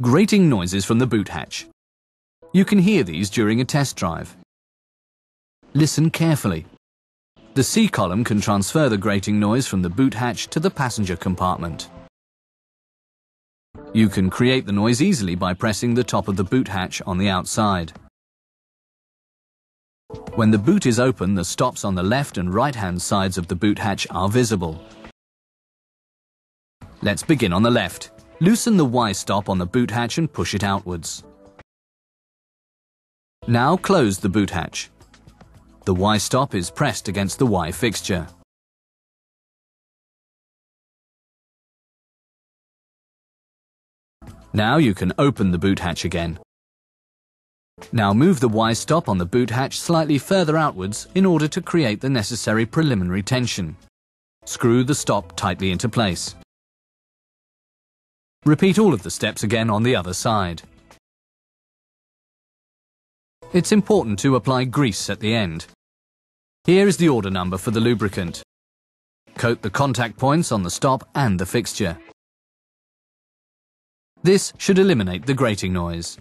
Grating noises from the boot hatch. You can hear these during a test drive. Listen carefully. The C column can transfer the grating noise from the boot hatch to the passenger compartment. You can create the noise easily by pressing the top of the boot hatch on the outside. When the boot is open, the stops on the left and right-hand sides of the boot hatch are visible. Let's begin on the left. Loosen the Y stop on the boot hatch and push it outwards. Now close the boot hatch. The Y stop is pressed against the Y fixture. Now you can open the boot hatch again. Now move the Y stop on the boot hatch slightly further outwards in order to create the necessary preliminary tension. Screw the stop tightly into place. Repeat all of the steps again on the other side. It's important to apply grease at the end. Here is the order number for the lubricant. Coat the contact points on the stop and the fixture. This should eliminate the grating noise.